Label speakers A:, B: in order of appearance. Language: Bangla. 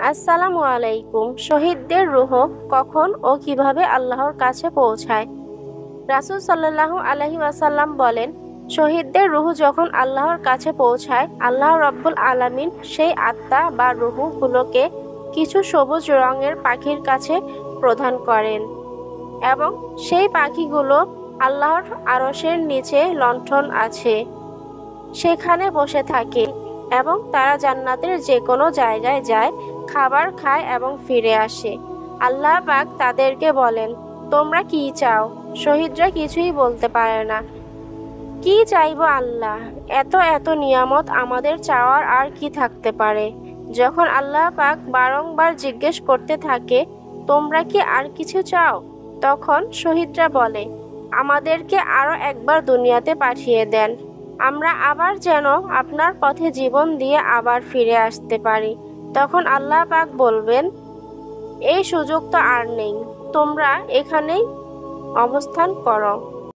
A: আসসালামু আলাইকুম। শহীদদের রূহ কখন ও কিভাবে আল্লাহর কাছে পৌঁছায়? রাসূল সাল্লাল্লাহু আলাইহি ওয়াসাল্লাম বলেন, শহীদদের রূহ যখন আল্লাহর কাছে পৌঁছায়, আল্লাহ রাব্বুল আলামিন সেই আত্মা বা রূহগুলোকে কিছু সবুজ রঙের পাখির কাছে প্রদান করেন এবং সেই পাখিগুলো আল্লাহর আরশের নিচে লণ্ঠন আছে সেখানে বসে থাকে এবং তারা জান্নাতের যে কোনো জায়গায় যায়, খাবার খায় এবং ফিরে আসে। আল্লাহ পাক তাদেরকে বলেন, তোমরা কি চাও? শহীদরা কিছুই বলতে পারে না। কি চাইবো আল্লাহ, এত এত নিয়ামত, আমাদের চাওয়ার আর কি থাকতে পারে? যখন আল্লাহ পাক বারংবার জিজ্ঞেস করতে থাকে, তোমরা কি আর কিছু চাও? তখন শহীদরা বলে, আমাদেরকে আরো একবার দুনিয়াতে পাঠিয়ে দেন, আমরা আবার যেন আপনার পথে জীবন দিয়ে আবার ফিরে আসতে পারি। তখন আল্লাহ পাক বলবেন, এই সুযোগ তো আর নেই, তোমরা এখানেই অবস্থান করো।